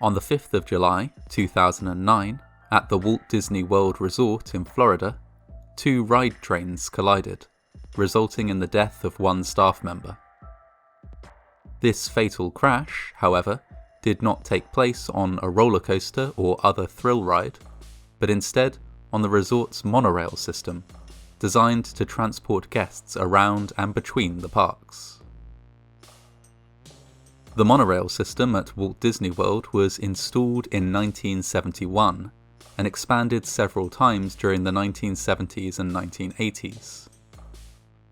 On the 5th of July 2009, at the Walt Disney World Resort in Florida, two ride trains collided, resulting in the death of one staff member. This fatal crash, however, did not take place on a roller coaster or other thrill ride, but instead on the resort's monorail system, designed to transport guests around and between the parks. The monorail system at Walt Disney World was installed in 1971 and expanded several times during the 1970s and 1980s.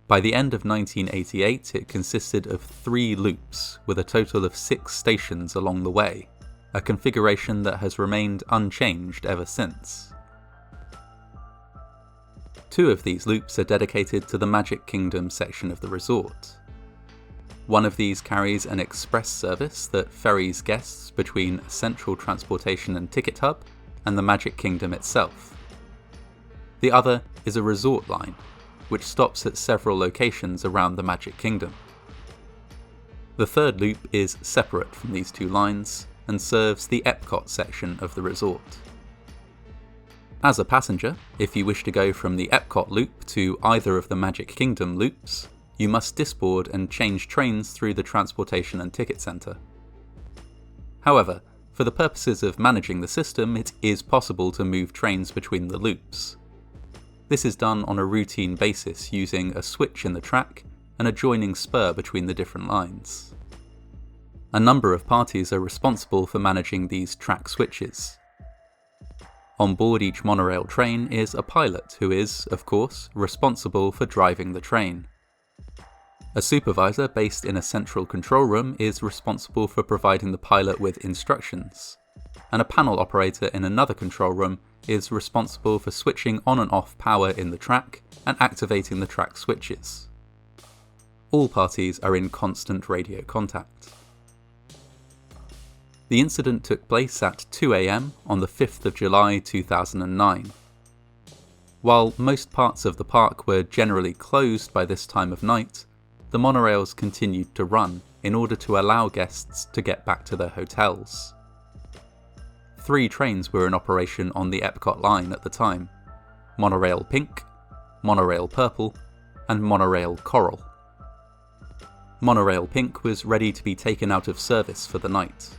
By the end of 1988, it consisted of 3 loops with a total of 6 stations along the way, a configuration that has remained unchanged ever since. 2 of these loops are dedicated to the Magic Kingdom section of the resort. One of these carries an express service that ferries guests between a central transportation and ticket hub and the Magic Kingdom itself. The other is a resort line, which stops at several locations around the Magic Kingdom. The third loop is separate from these 2 lines and serves the Epcot section of the resort. As a passenger, if you wish to go from the Epcot loop to either of the Magic Kingdom loops, you must disboard and change trains through the Transportation and Ticket Centre. However, for the purposes of managing the system, it is possible to move trains between the loops. This is done on a routine basis using a switch in the track and a joining spur between the different lines. A number of parties are responsible for managing these track switches. On board each monorail train is a pilot who is, of course, responsible for driving the train. A supervisor based in a central control room is responsible for providing the pilot with instructions, and a panel operator in another control room is responsible for switching on and off power in the track and activating the track switches. All parties are in constant radio contact. The incident took place at 2 AM on the 5th of July 2009. While most parts of the park were generally closed by this time of night, the monorails continued to run in order to allow guests to get back to their hotels. 3 trains were in operation on the Epcot line at the time: Monorail Pink, Monorail Purple, and Monorail Coral. Monorail Pink was ready to be taken out of service for the night.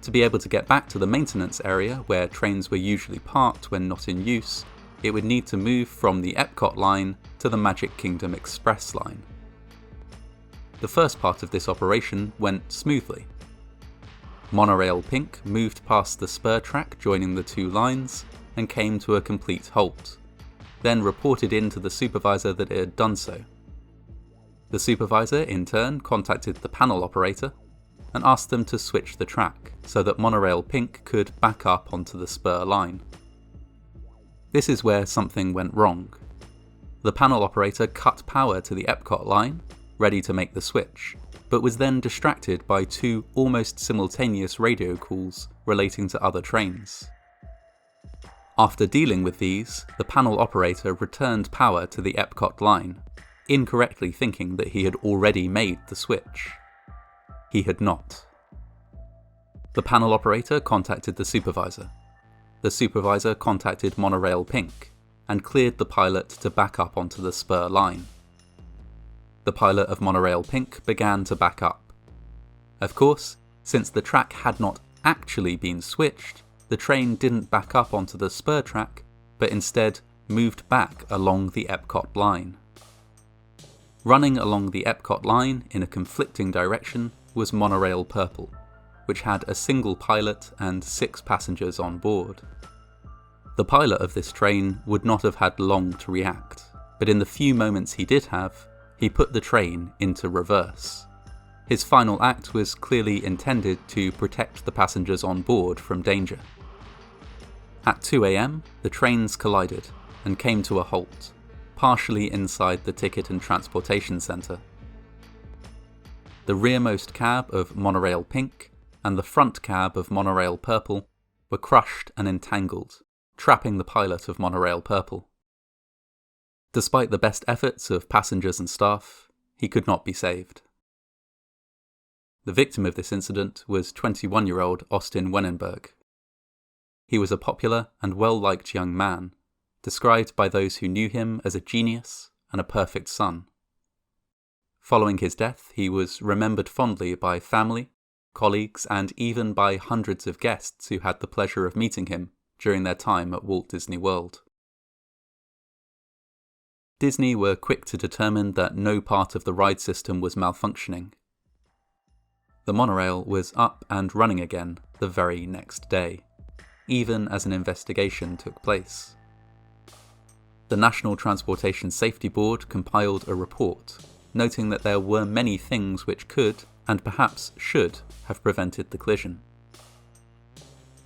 To be able to get back to the maintenance area where trains were usually parked when not in use, it would need to move from the Epcot line to the Magic Kingdom Express line. The first part of this operation went smoothly. Monorail Pink moved past the spur track joining the 2 lines and came to a complete halt, then reported in to the supervisor that it had done so. The supervisor in turn contacted the panel operator and asked them to switch the track so that Monorail Pink could back up onto the spur line. This is where something went wrong. The panel operator cut power to the Epcot line, ready to make the switch, but was then distracted by 2 almost simultaneous radio calls relating to other trains. After dealing with these, the panel operator returned power to the Epcot line, incorrectly thinking that he had already made the switch. He had not. The panel operator contacted the supervisor. The supervisor contacted Monorail Pink and cleared the pilot to back up onto the spur line. The pilot of Monorail Pink began to back up. Of course, since the track had not actually been switched, the train didn't back up onto the spur track, but instead moved back along the Epcot line. Running along the Epcot line in a conflicting direction was Monorail Purple, which had a single pilot and 6 passengers on board. The pilot of this train would not have had long to react, but in the few moments he did have, he put the train into reverse. His final act was clearly intended to protect the passengers on board from danger. At 2 AM, the trains collided and came to a halt, partially inside the Ticket and Transportation Centre. The rearmost cab of Monorail Pink and the front cab of Monorail Purple were crushed and entangled, trapping the pilot of Monorail Purple. Despite the best efforts of passengers and staff, he could not be saved. The victim of this incident was 21-year-old Austin Wenenberg. He was a popular and well-liked young man, described by those who knew him as a genius and a perfect son. Following his death, he was remembered fondly by family, colleagues, and even by hundreds of guests who had the pleasure of meeting him during their time at Walt Disney World. Disney were quick to determine that no part of the ride system was malfunctioning. The monorail was up and running again the very next day, even as an investigation took place. The National Transportation Safety Board compiled a report noting that there were many things which could, and perhaps should, have prevented the collision.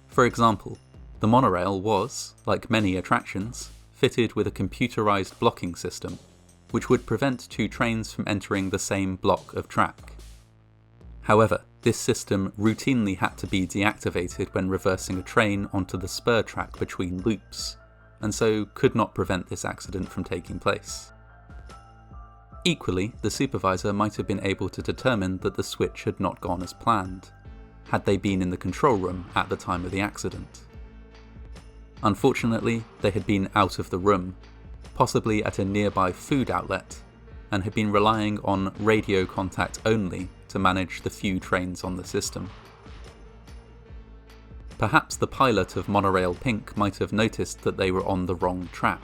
For example, the monorail was, like many attractions, fitted with a computerized blocking system, which would prevent two trains from entering the same block of track. However, this system routinely had to be deactivated when reversing a train onto the spur track between loops, and so could not prevent this accident from taking place. Equally, the supervisor might have been able to determine that the switch had not gone as planned, had they been in the control room at the time of the accident. Unfortunately, they had been out of the room, possibly at a nearby food outlet, and had been relying on radio contact only to manage the few trains on the system. Perhaps the pilot of Monorail Pink might have noticed that they were on the wrong track,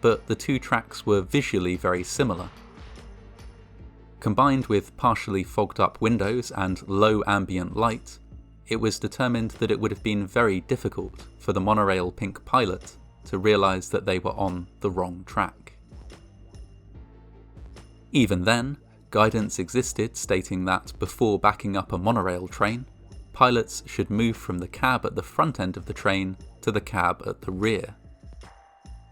but the two tracks were visually very similar. Combined with partially fogged up windows and low ambient light, it was determined that it would have been very difficult for the Monorail Pink pilot to realise that they were on the wrong track. Even then, guidance existed stating that before backing up a monorail train, pilots should move from the cab at the front end of the train to the cab at the rear.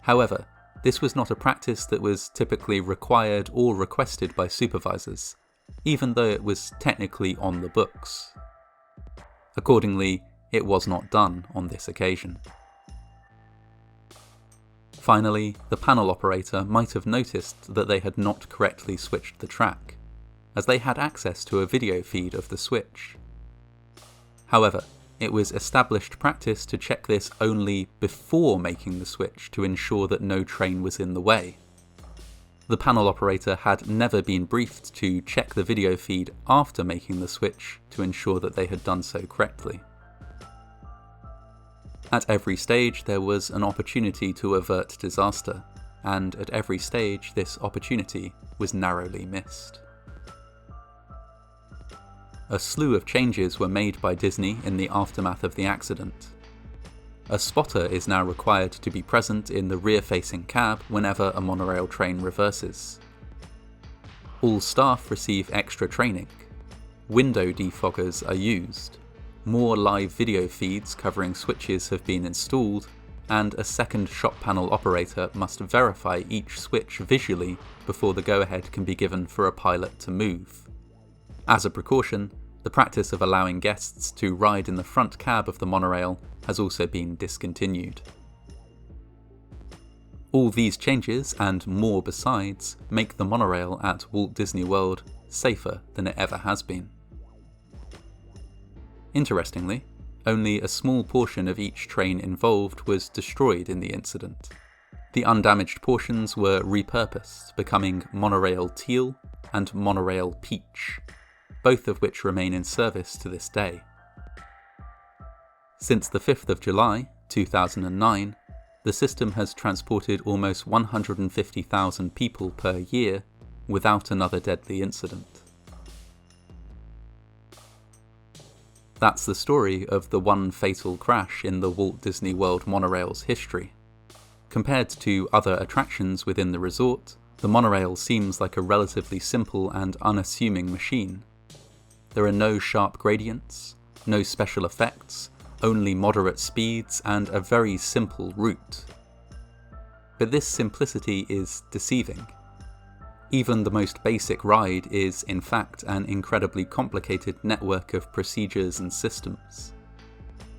However, this was not a practice that was typically required or requested by supervisors, even though it was technically on the books. Accordingly, it was not done on this occasion. Finally, the panel operator might have noticed that they had not correctly switched the track, as they had access to a video feed of the switch. However, it was established practice to check this only before making the switch to ensure that no train was in the way. The panel operator had never been briefed to check the video feed after making the switch to ensure that they had done so correctly. At every stage there was an opportunity to avert disaster, and at every stage this opportunity was narrowly missed. A slew of changes were made by Disney in the aftermath of the accident. A spotter is now required to be present in the rear-facing cab whenever a monorail train reverses. All staff receive extra training. Window defoggers are used. More live video feeds covering switches have been installed, and a second shop panel operator must verify each switch visually before the go-ahead can be given for a pilot to move. As a precaution, the practice of allowing guests to ride in the front cab of the monorail has also been discontinued. All these changes, and more besides, make the monorail at Walt Disney World safer than it ever has been. Interestingly, only a small portion of each train involved was destroyed in the incident. The undamaged portions were repurposed, becoming Monorail Teal and Monorail Peach, both of which remain in service to this day. Since the 5th of July, 2009, the system has transported almost 150,000 people per year without another deadly incident. That's the story of the one fatal crash in the Walt Disney World monorail's history. Compared to other attractions within the resort, the monorail seems like a relatively simple and unassuming machine. There are no sharp gradients, no special effects, only moderate speeds and a very simple route. But this simplicity is deceiving. Even the most basic ride is, in fact, an incredibly complicated network of procedures and systems.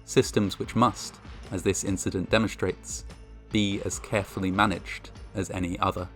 Systems which must, as this incident demonstrates, be as carefully managed as any other.